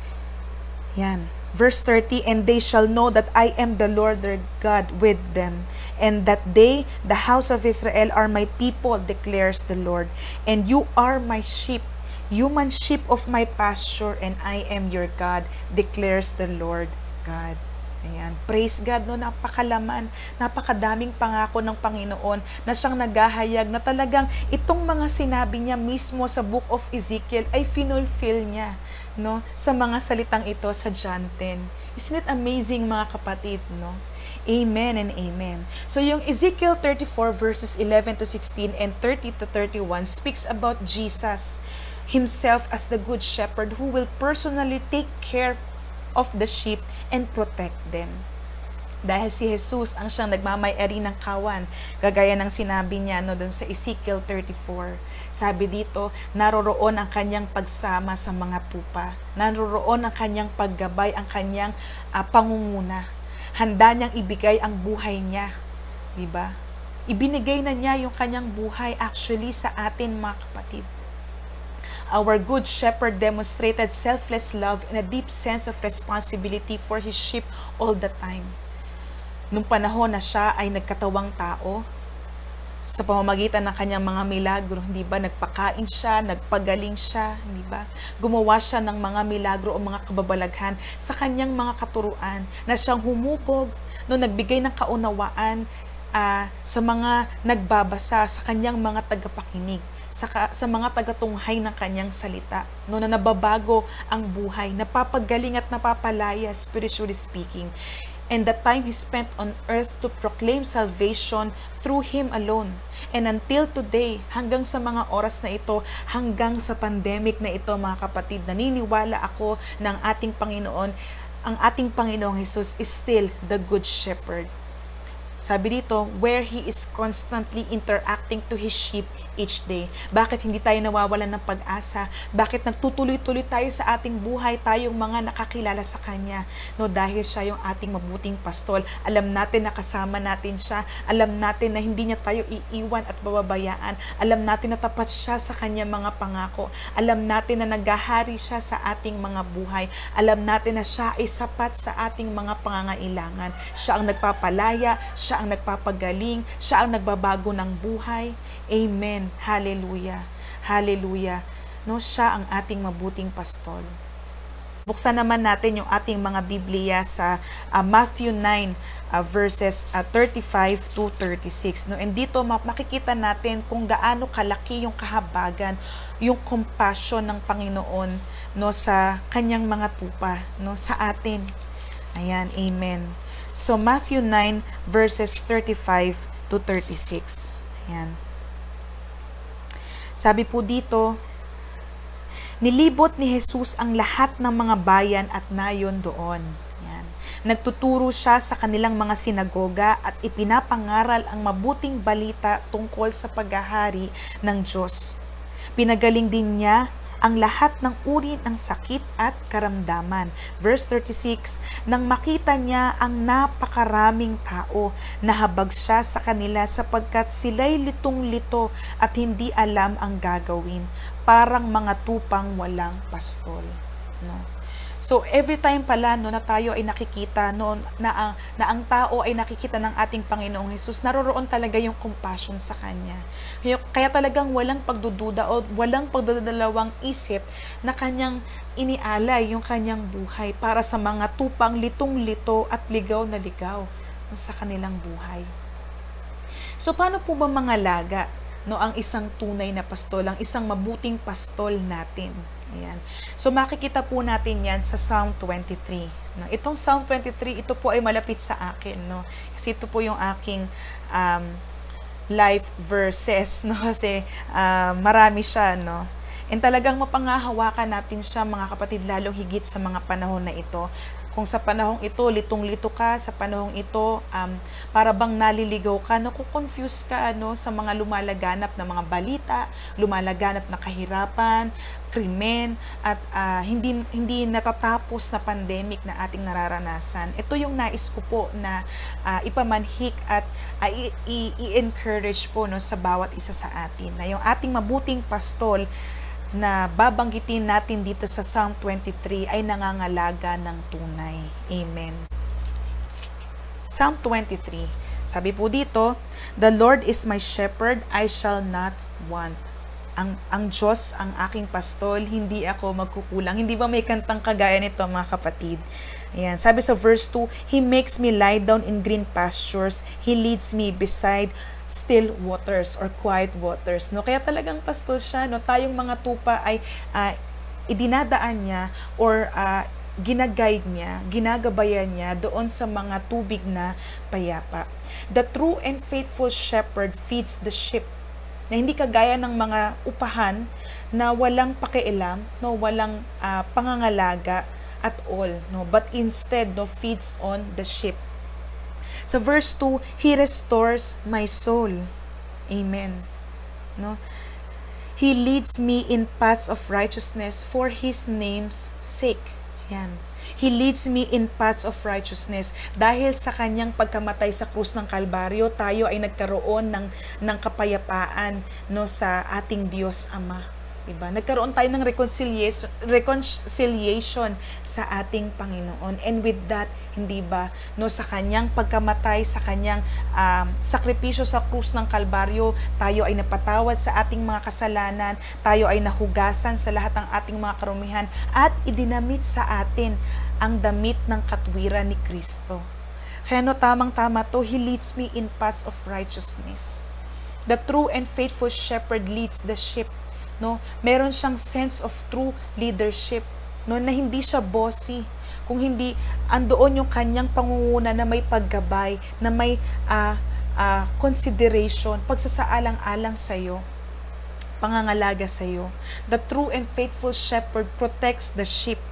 Yan. Verse 30, "And they shall know that I am the Lord their God with them, and that they, the house of Israel, are my people, declares the Lord. And you are my sheep, human sheep of my pasture, and I am your God, declares the Lord God." Ayan. Praise God, no? Napakalaman, napakadaming pangako ng Panginoon na siyang naghahayag na talagang itong mga sinabi niya mismo sa Book of Ezekiel ay finulfill niya, no? Sa mga salitang ito sa John 10. Isn't it amazing, mga kapatid, no? Amen and amen. So yung Ezekiel 34 verses 11 to 16 and 30 to 31 speaks about Jesus Himself as the Good Shepherd who will personally take care of the sheep and protect them. Dahil si Jesus ang siyang nagmamay-ari ng kawan, kagaya ng sinabi niya no, doon sa Ezekiel 34. Sabi dito, naroroon ang kanyang pagsama sa mga tupa. Naroroon ang kanyang paggabay, ang kanyang pangunguna. Handa niyang ibigay ang buhay niya. Diba? Ibinigay na niya yung kanyang buhay actually sa atin, mga kapatid. Our Good Shepherd demonstrated selfless love and a deep sense of responsibility for His sheep all the time. Nung panahon na siya ay nagkatawang tao, sa pamamagitan ng kanyang mga milagro, hindi ba? Nagpakain siya, nagpagaling siya, hindi ba? Gumawa siya ng mga milagro o mga kababalaghan sa kanyang mga katuruan na siyang humubog, no, nagbigay ng kaunawaan sa mga nagbabasa, sa kanyang mga tagapakinig, sa mga tagatunghay ng kanyang salita, no, na nababago ang buhay, napapagaling at napapalaya, spiritually speaking. And the time He spent on earth to proclaim salvation through Him alone. And until today, hanggang sa mga oras na ito, hanggang sa pandemic na ito, mga kapatid, naniniwala ako ng ating Panginoon, ang ating Panginoong Jesus is still the Good Shepherd. Sabi dito, where He is constantly interacting to His sheep each day. Bakit hindi tayo nawawalan ng pag-asa? Bakit nagtutuloy-tuloy tayo sa ating buhay, tayong mga nakakilala sa Kanya? No, dahil siya yung ating mabuting pastol. Alam natin na kasama natin siya. Alam natin na hindi niya tayo iiwan at bababayaan. Alam natin na tapat siya sa Kanya mga pangako. Alam natin na naghahari siya sa ating mga buhay. Alam natin na siya ay sapat sa ating mga pangangailangan. Siya ang nagpapalaya, siya ang nagpapagaling, siya ang nagbabago ng buhay. Amen. Hallelujah. Hallelujah. No, siya ang ating mabuting pastol. Buksan naman natin yung ating mga Biblia sa Matthew 9 verses 35 to 36. No, and dito makikita natin kung gaano kalaki yung kahabagan, yung compassion ng Panginoon, no, sa kanyang mga tupa, no, sa atin. Ayan, amen. So Matthew 9 verses 35 to 36. Ayan. Sabi po dito, nilibot ni Jesus ang lahat ng mga bayan at nayon doon. Yan. Nagtuturo siya sa kanilang mga sinagoga at ipinapangaral ang mabuting balita tungkol sa paghahari ng Diyos. Pinagaling din niya ang lahat ng uri ng sakit at karamdaman. Verse 36, nang makita niya ang napakaraming tao, nahabag siya sa kanila sapagkat sila'y litong-lito at hindi alam ang gagawin. Parang mga tupang walang pastol. No? So every time pala no, na tayo ay nakikita no, na ang tao ay nakikita ng ating Panginoong Hesus, naroroon talaga yung compassion sa Kanya. Kaya talagang walang pagdududa o walang pagdadalawang isip na Kanyang inialay yung Kanyang buhay para sa mga tupang litong-lito at ligaw na ligaw no, sa kanilang buhay. So paano po ba mangalaga no, ang isang tunay na pastol, ang isang mabuting pastol natin? Ayan. So makikita po natin yan sa Psalm 23. No? Itong Psalm 23, ito po ay malapit sa akin. No? Kasi ito po yung aking life verses. No? Kasi marami siya. No? And talagang mapangahawakan natin siya mga kapatid, lalong higit sa mga panahon na ito. Kung sa panahong ito, litong-lito ka, sa panahong ito, para bang naliligaw ka, nakukonfuse ka sa mga lumalaganap na mga balita, lumalaganap na kahirapan, krimen, at hindi natatapos na pandemic na ating nararanasan. Ito yung nais ko po na ipamanhik at i-encourage po sa bawat isa sa atin, na yung ating mabuting pastol na babanggitin natin dito sa Psalm 23 ay nangangalaga ng tunay. Amen. Psalm 23. Sabi po dito, the Lord is my shepherd, I shall not want. Ang Diyos ang aking pastol, hindi ako magkukulang. Hindi ba may kantang kagaya nito mga kapatid? Ayan. Sabi sa verse 2, He makes me lie down in green pastures. He leads me beside still waters or quiet waters. No? Kaya talagang pastol siya. No? Tayong mga tupa ay idinadaan niya or ginaguide niya, ginagabayan niya doon sa mga tubig na payapa. The true and faithful shepherd feeds the sheep. Na hindi kagaya ng mga upahan na walang pakialam, no, walang pangangalaga at all, no, but instead no, feeds on the sheep. So verse 2, He restores my soul. Amen. No? He leads me in paths of righteousness for His name's sake. Yan. He leads me in paths of righteousness. Dahil sa kanyang pagkamatay sa krus ng Kalbaryo, tayo ay nagkaroon ng kapayapaan no, sa ating Diyos Ama. Diba? Nagkaroon tayo ng reconciliation sa ating Panginoon. And with that, hindi ba, no, sa kanyang pagkamatay, sa kanyang sakripisyo sa krus ng Kalbaryo, tayo ay napatawad sa ating mga kasalanan, tayo ay nahugasan sa lahat ng ating mga karumihan, at idinamit sa atin ang damit ng katwiran ni Kristo. Kaya no, tamang-tama to, He leads me in paths of righteousness. The true and faithful shepherd leads the sheep. No, meron siyang sense of true leadership, no, na hindi siya bossy, kung hindi andoon yung kanyang pangunguna na may paggabay, na may consideration, pagsasaalang-alang sa iyo, pangangalaga sa iyo. The true and faithful shepherd protects the sheep.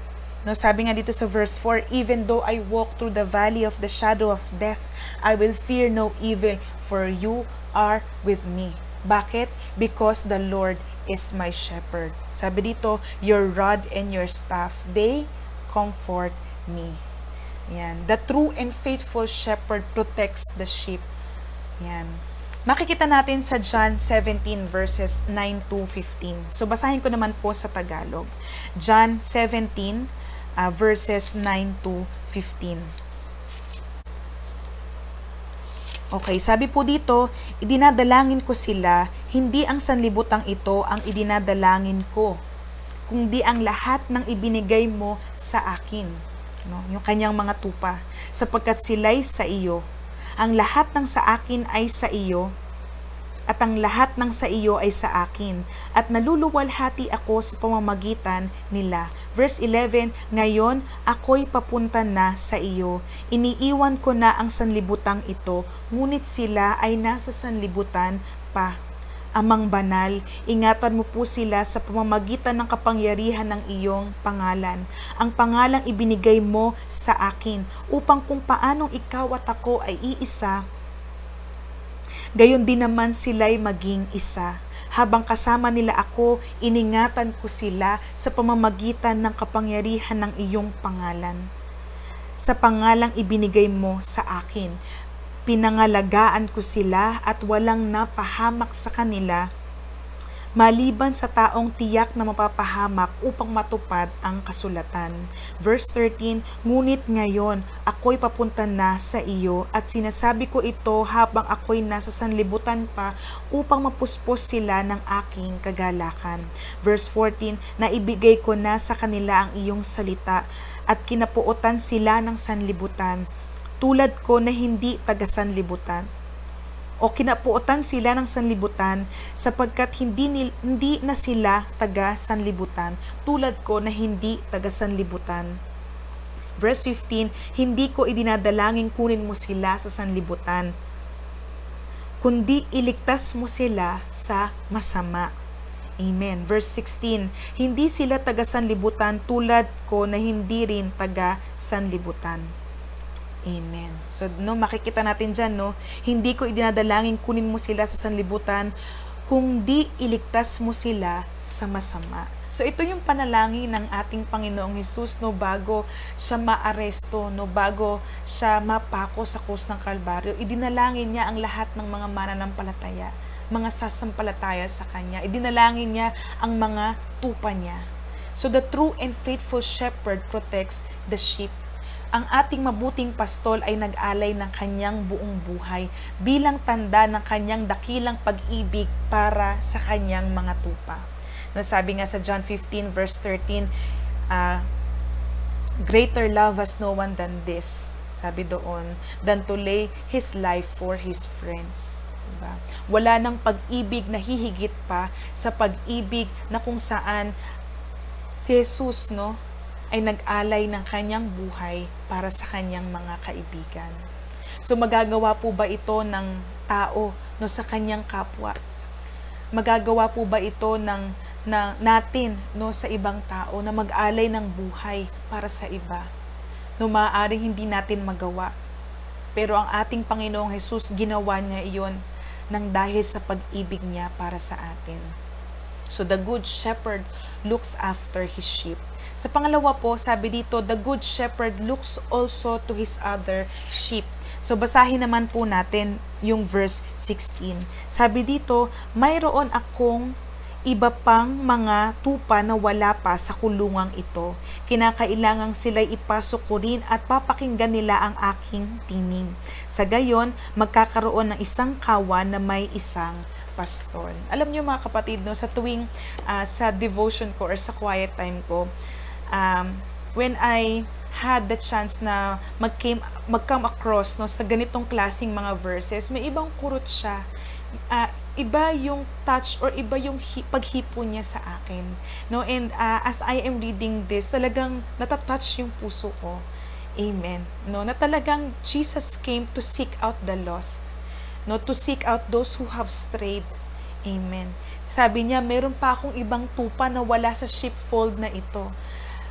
No, sabi nga dito sa verse 4, even though I walk through the valley of the shadow of death, I will fear no evil, for you are with me. Bakit? Because the Lord is my shepherd. Sabi dito, your rod and your staff, they comfort me. Yan. The true and faithful shepherd protects the sheep. Yan. Makikita natin sa John 17 verses 9 to 15. So basahin ko naman po sa Tagalog. John 17 verses 9 to 15. Okay, sabi po dito, idinadalangin ko sila, hindi ang sanlibutang ito ang idinadalangin ko, kundi ang lahat ng ibinigay mo sa akin. No? Yung kanyang mga tupa, sapagkat sila'y sa iyo. Ang lahat ng sa akin ay sa iyo, at ang lahat ng sa iyo ay sa akin, at naluluwalhati ako sa pamamagitan nila. Verse 11, ngayon ako'y papunta na sa iyo. Iniiwan ko na ang sanlibutang ito, ngunit sila ay nasa sanlibutan pa. Amang banal, ingatan mo po sila sa pamamagitan ng kapangyarihan ng iyong pangalan. Ang pangalang ibinigay mo sa akin, upang kung paanong ikaw at ako ay iisa, gayon din naman sila'y maging isa. Habang kasama nila ako, iningatan ko sila sa pamamagitan ng kapangyarihan ng iyong pangalan. Sa pangalang ibinigay mo sa akin, pinangalagaan ko sila at walang napahamak sa kanila, maliban sa taong tiyak na mapapahamak upang matupad ang kasulatan. Verse 13, ngunit ngayon ako'y papunta na sa iyo at sinasabi ko ito habang ako'y nasa sanlibutan pa upang mapuspos sila ng aking kagalakan. Verse 14, naibigay ko na sa kanila ang iyong salita at kinapuotan sila ng sanlibutan, tulad ko na hindi taga-sanlibutan, o kinapuotan sila ng sanlibutan sapagkat hindi na sila taga-sanlibutan, tulad ko na hindi taga-sanlibutan. Verse 15, hindi ko idinadalangin kunin mo sila sa sanlibutan, kundi iligtas mo sila sa masama. Amen. Verse 16, hindi sila taga-sanlibutan tulad ko na hindi rin taga-sanlibutan. Amen. So, no, makikita natin dyan, no, hindi ko idinadalangin kunin mo sila sa sanlibutan, kundi iligtas mo sila sa masama. So, ito yung panalangin ng ating Panginoong Hesus, no, bago siya maaresto, no, bago siya mapako sa krus ng Kalbaryo. Idinalangin niya ang lahat ng mga mananampalataya, mga sasampalataya sa Kanya. Idinalangin niya ang mga tupa niya. So, the true and faithful shepherd protects the sheep. Ang ating mabuting pastol ay nag-alay ng kanyang buong buhay bilang tanda ng kanyang dakilang pag-ibig para sa kanyang mga tupa. No, sabi nga sa John 15 verse 13, greater love has no one than this, sabi doon, than to lay his life for his friends. Diba? Wala nang pag-ibig na hihigit pa sa pag-ibig na kung saan si Jesus, no, ay nag-alay ng kanyang buhay para sa kanyang mga kaibigan. So magagawa po ba ito ng tao, no, sa kanyang kapwa? Magagawa po ba ito natin, no, sa ibang tao na mag-alay ng buhay para sa iba? No, maaaring hindi natin magawa. Pero ang ating Panginoong Hesus, ginawa niya iyon nang dahil sa pag-ibig niya para sa atin. So the good shepherd looks after his sheep. Sa pangalawa po, sabi dito, the good shepherd looks also to his other sheep. So basahin naman po natin yung verse 16. Sabi dito, mayroon akong iba pang mga tupa na wala pa sa kulungang ito. Kinakailangang sila'y ipasok ko rin at papakinggan nila ang aking tinig. Sa gayon, magkakaroon ng isang kawan na may isang pastor. Alam niyo mga kapatid, no, sa tuwing sa devotion ko or sa quiet time ko, when I had the chance na mag-come across, no, sa ganitong klaseng mga verses, may ibang kurot siya. Iba yung touch or iba yung paghipo niya sa akin. No? And as I am reading this, talagang natatouch yung puso ko. Amen. No? Na talagang Jesus came to seek out the lost. No, to seek out those who have strayed. Amen. Sabi niya, meron pa akong ibang tupa na wala sa sheepfold na ito.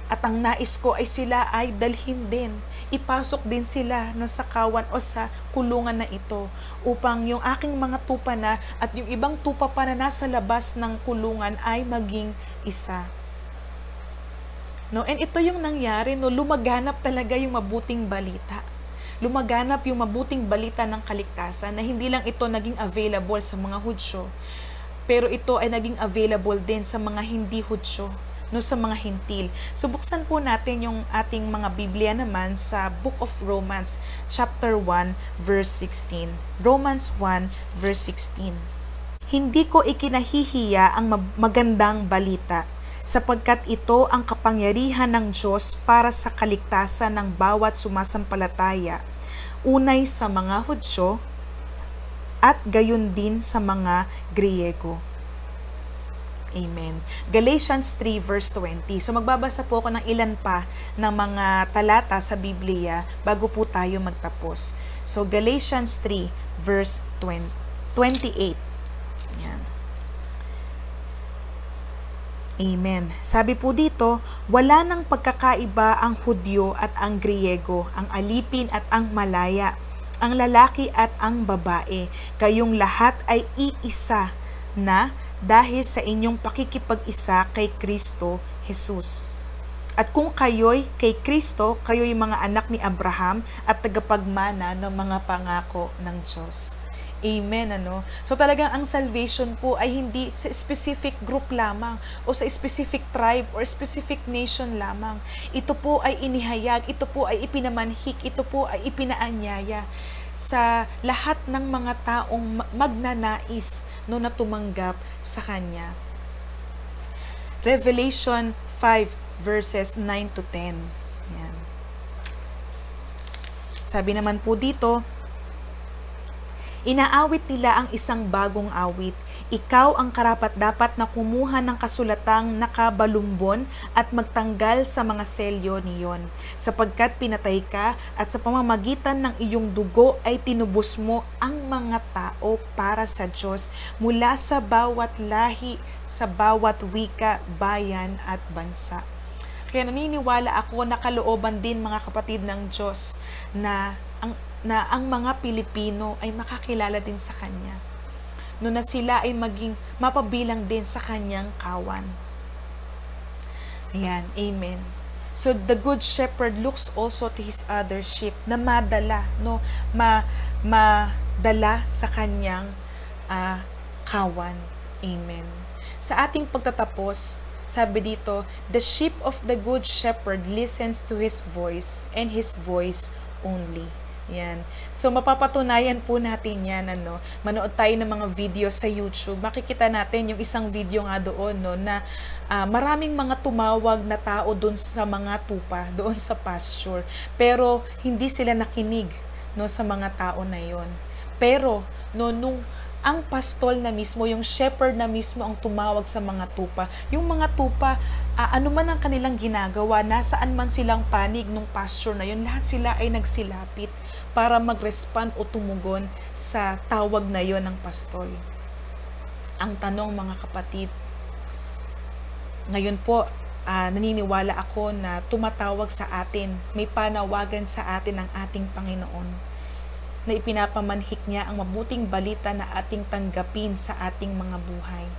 At ang nais ko ay sila ay dalhin din. Ipasok din sila no, sa kawan o sa kulungan na ito upang yung aking mga tupa na at yung ibang tupa pa na nasa labas ng kulungan ay maging isa. No, and ito yung nangyari, no, lumaganap talaga yung mabuting balita. Lumaganap yung mabuting balita ng kaligtasan na hindi lang ito naging available sa mga Hudyo, pero ito ay naging available din sa mga hindi Hudyo, no, sa mga hintil. So buksan po natin yung ating mga Biblia naman sa Book of Romans, chapter 1, verse 16. Romans 1, verse 16. Hindi ko ikinahihiya ang magandang balita, sapagkat ito ang kapangyarihan ng Diyos para sa kaligtasan ng bawat sumasampalataya, unay sa mga Hudyo, at gayon din sa mga Griego. Amen. Galatians 3 verse 20. So magbabasa po ako ng ilan pa ng mga talata sa Biblia bago po tayo magtapos. So Galatians 3 verse 28. Yan. Amen. Sabi po dito, wala nang pagkakaiba ang Hudyo at ang Griego, ang alipin at ang malaya, ang lalaki at ang babae. Kayong lahat ay iisa na dahil sa inyong pakikipag-isa kay Kristo Jesus. At kung kayo'y kay Kristo, kayo'y mga anak ni Abraham at tagapagmana ng mga pangako ng Diyos. Amen, ano? So talagang ang salvation po ay hindi sa specific group lamang o sa specific tribe or specific nation lamang. Ito po ay inihayag, ito po ay ipinamanhik, ito po ay ipinaanyaya sa lahat ng mga taong magnanais no, na tumanggap sa Kanya. Revelation 5 verses 9 to 10. Yan. Sabi naman po dito, inaawit nila ang isang bagong awit. Ikaw ang karapat-dapat na kumuha ng kasulatang nakabalumbon at magtanggal sa mga selyo niyon, sapagkat pinatay ka at sa pamamagitan ng iyong dugo ay tinubos mo ang mga tao para sa Diyos mula sa bawat lahi, sa bawat wika, bayan at bansa. Kaya naniniwala ako na kalooban din mga kapatid ng Diyos na ang mga Pilipino ay makakilala din sa Kanya. No, na sila ay maging mapabilang din sa Kanyang kawan. Ayan, amen. So the good shepherd looks also to his other sheep na madala, no, madala sa Kanyang kawan. Amen. Sa ating pagtatapos, sabi dito, the sheep of the good shepherd listens to his voice and his voice only. Yan. So, mapapatunayan po natin yan, ano. Manood tayo ng mga video sa YouTube. Makikita natin yung isang video nga doon, no, na maraming mga tumawag na tao doon sa mga tupa, doon sa pasture. Pero, hindi sila nakinig, no, sa mga tao na yon. Pero, no, nung ang pastol na mismo, yung shepherd na mismo ang tumawag sa mga tupa. Yung mga tupa, ano man ang kanilang ginagawa, nasaan man silang panig nung pasture na yun, lahat sila ay nagsilapit para mag-respond o tumugon sa tawag na yon ng pastol. Ang tanong mga kapatid, ngayon po, naniniwala ako na tumatawag sa atin, may panawagan sa atin ng ating Panginoon, na ipinapamanhik niya ang mabuting balita na ating tanggapin sa ating mga buhay.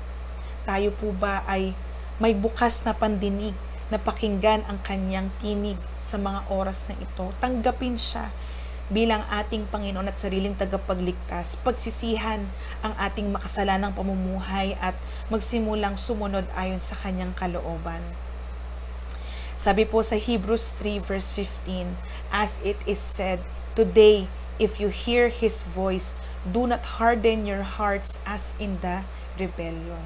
Tayo po ba ay may bukas na pandinig na pakinggan ang Kanyang tinig sa mga oras na ito? Tanggapin siya bilang ating Panginoon at sariling tagapagligtas, pagsisihan ang ating makasalanang pamumuhay at magsimulang sumunod ayon sa Kanyang kalooban. Sabi po sa Hebrews 3 verse 15, as it is said, today, if you hear His voice, do not harden your hearts as in the rebellion.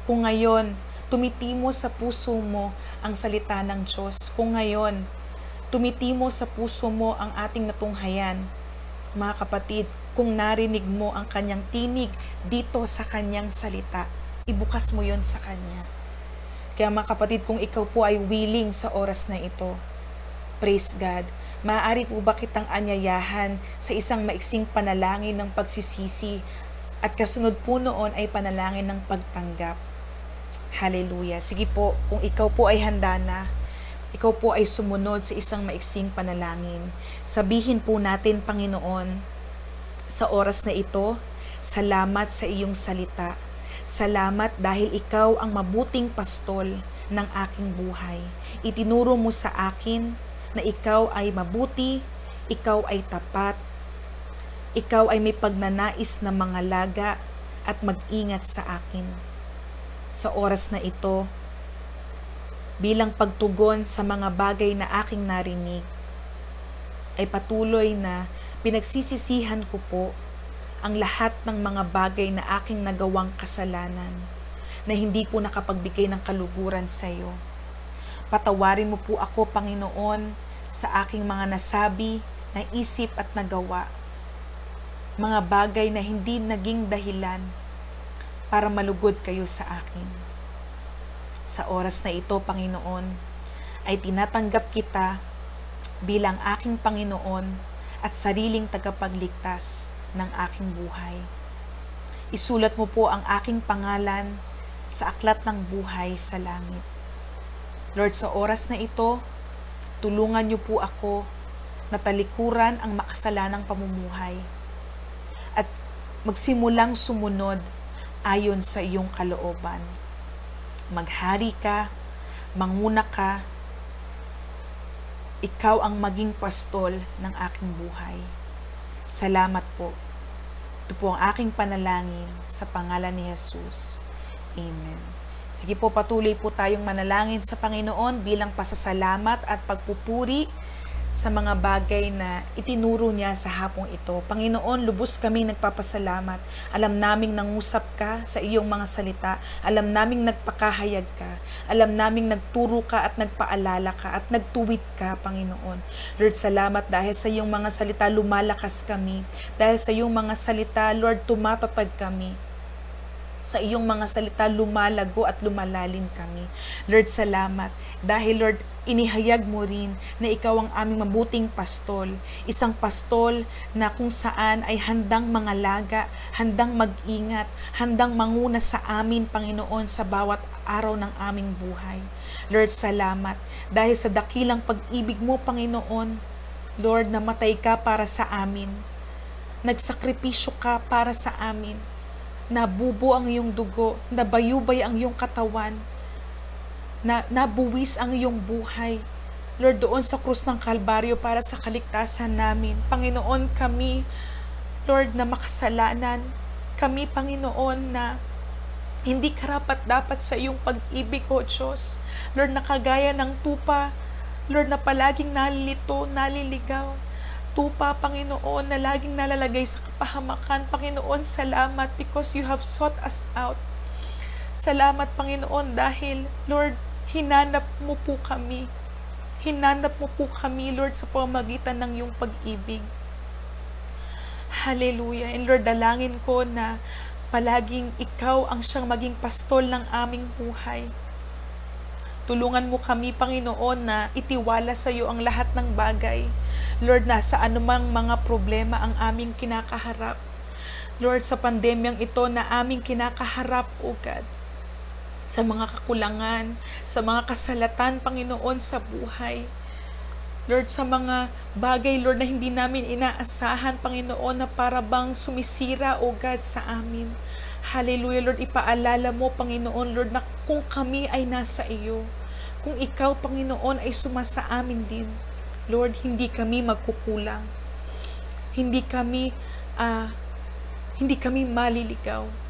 Kung ngayon, tumitimo sa puso mo ang salita ng Diyos, kung ngayon, tumitimo sa puso mo ang ating natunghayan, mga kapatid, kung narinig mo ang Kanyang tinig dito sa Kanyang salita, ibukas mo yon sa Kanya. Kaya mga kapatid, kung ikaw po ay willing sa oras na ito, praise God, maaari po ba kitang anyayahan sa isang maiksing panalangin ng pagsisisi at kasunod po noon ay panalangin ng pagtanggap. Hallelujah. Sige po, kung ikaw po ay handa na, ikaw po ay sumunod sa isang maiksing panalangin. Sabihin po natin, Panginoon, sa oras na ito, salamat sa iyong salita. Salamat dahil ikaw ang mabuting pastol ng aking buhay. Itinuro mo sa akin na ikaw ay mabuti, ikaw ay tapat, ikaw ay may pagnanais na mga laga at mag-ingat sa akin. Sa oras na ito, bilang pagtugon sa mga bagay na aking narinig, ay patuloy na pinagsisisihan ko po ang lahat ng mga bagay na aking nagawang kasalanan na hindi po nakapagbigay ng kaluguran sa iyo. Patawarin mo po ako, Panginoon, sa aking mga nasabi, naisip at nagawa. Mga bagay na hindi naging dahilan para malugod kayo sa akin. Sa oras na ito, Panginoon, ay tinatanggap kita bilang aking Panginoon at sariling tagapagligtas ng aking buhay. Isulat mo po ang aking pangalan sa aklat ng buhay sa langit. Lord, sa oras na ito, tulungan niyo po ako na talikuran ang makasalanang pamumuhay at magsimulang sumunod ayon sa iyong kalooban. Maghari ka, manguna ka, ikaw ang maging pastol ng aking buhay. Salamat po. Ito po ang aking panalangin sa pangalan ni Jesus. Amen. Sige po, patuloy po tayong manalangin sa Panginoon bilang pasasalamat at pagpupuri sa mga bagay na itinuro niya sa hapong ito. Panginoon, lubos kaming nagpapasalamat. Alam naming nangusap ka sa iyong mga salita. Alam naming nagpakahayag ka. Alam naming nagturo ka at nagpaalala ka at nagtuwid ka, Panginoon. Lord, salamat dahil sa iyong mga salita lumalakas kami. Dahil sa iyong mga salita, Lord, tumatatag kami. Sa iyong mga salita, lumalago at lumalalim kami. Lord, salamat. Dahil, Lord, inihayag mo rin na ikaw ang aming mabuting pastol. Isang pastol na kung saan ay handang mangalaga, handang mag-ingat, handang manguna sa amin, Panginoon, sa bawat araw ng aming buhay. Lord, salamat. Dahil sa dakilang pag-ibig mo, Panginoon, Lord, namatay ka para sa amin. Nagsakripisyo ka para sa amin. Nabubo ang iyong dugo, nabayubay ang iyong katawan, nabuwis ang iyong buhay. Lord, doon sa krus ng Kalbaryo para sa kaligtasan namin. Panginoon, kami, Lord, na makasalanan. Kami, Panginoon, na hindi karapat-dapat sa iyong pag-ibig, O Diyos. Lord, nakagaya ng tupa, Lord, na palaging nalilito, naliligaw. Tupa, Panginoon, na laging nalalagay sa kapahamakan. Panginoon, salamat because you have sought us out. Salamat, Panginoon, dahil, Lord, hinanap mo po kami. Hinanap mo po kami, Lord, sa pamamagitan ng iyong pag-ibig. Hallelujah. And Lord, dalangin ko na palaging ikaw ang siyang maging pastol ng aming buhay. Tulungan mo kami, Panginoon, na itiwala sa iyo ang lahat ng bagay. Lord, nasa anumang mga problema ang aming kinakaharap. Lord, sa pandemyang ito na aming kinakaharap, O God, sa mga kakulangan, sa mga kasalatan, Panginoon, sa buhay. Lord, sa mga bagay, Lord, na hindi namin inaasahan, Panginoon, na para bang sumisira, O God, sa amin. Hallelujah, Lord, ipaalala mo, Panginoon, Lord, na kung kami ay nasa iyo, kung ikaw, Panginoon, ay sumasa amin din, Lord, hindi kami magkukulang. Hindi kami maliligaw.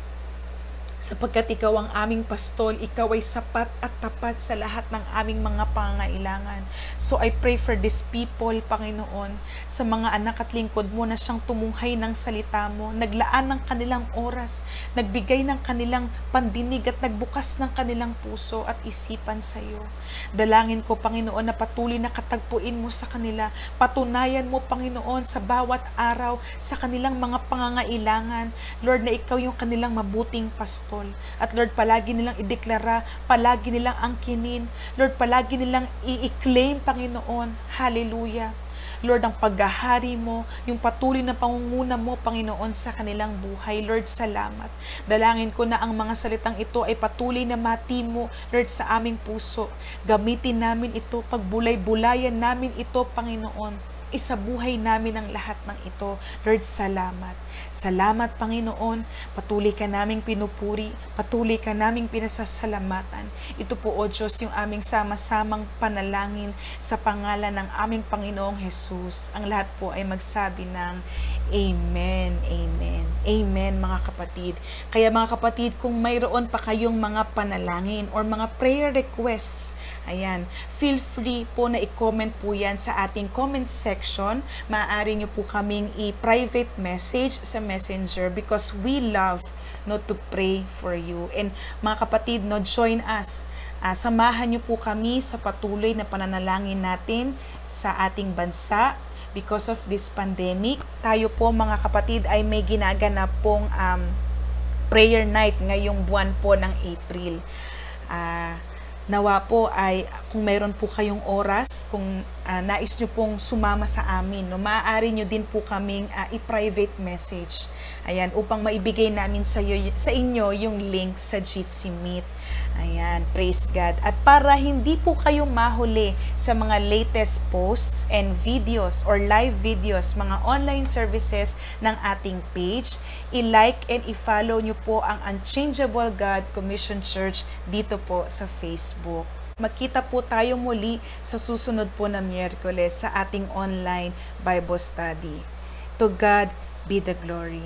Sapagkat ikaw ang aming pastol, ikaw ay sapat at tapat sa lahat ng aming mga pangangailangan. So I pray for these people, Panginoon, sa mga anak at lingkod mo na siyang tumunghay ng salita mo, naglaan ng kanilang oras, nagbigay ng kanilang pandinig at nagbukas ng kanilang puso at isipan sa iyo. Dalangin ko, Panginoon, na patuloy na katagpuin mo sa kanila. Patunayan mo, Panginoon, sa bawat araw, sa kanilang mga pangangailangan, Lord, na ikaw yung kanilang mabuting pastol. At Lord, palagi nilang ideklara, palagi nilang angkinin, Lord, palagi nilang i-claim, Panginoon. Hallelujah. Lord, ang paghahari mo, yung patuloy na pangunguna mo, Panginoon, sa kanilang buhay. Lord, salamat. Dalangin ko na ang mga salitang ito ay patuloy na matimo, Lord, sa aming puso. Gamitin namin ito, pagbulay-bulayan namin ito, Panginoon. Isabuhay namin ang lahat ng ito. Lord, salamat. Salamat, Panginoon. Patuloy ka naming pinupuri. Patuloy ka naming pinasasalamatan. Ito po, O Diyos, yung aming sama-samang panalangin sa pangalan ng aming Panginoong Jesus. Ang lahat po ay magsabi ng Amen. Amen. Amen, mga kapatid. Kaya mga kapatid, kung mayroon pa kayong mga panalangin or mga prayer requests, ayan, feel free po na i-comment po yan sa ating comment section. Maaari nyo po kaming i-private message sa Messenger because we love to pray for you. And mga kapatid, join us. Samahan nyo po kami sa patuloy na pananalangin natin sa ating bansa. Because of this pandemic, tayo po mga kapatid ay may ginaganap pong prayer night ngayong buwan po ng April. Nawa po ay kung mayroon po kayong oras, kung nais nyo pong sumama sa amin, maaari nyo din po kaming i-private message. Ayan, upang maibigay namin sa inyo yung link sa Jitsi Meet. Ayan, praise God. At para hindi po kayo mahuli sa mga latest posts and videos or live videos, mga online services ng ating page, i-like and i-follow nyo po ang Unchangeable God Commission Church dito po sa Facebook. Magkita po tayo muli sa susunod po na Miyerkules sa ating online Bible study. To God be the glory.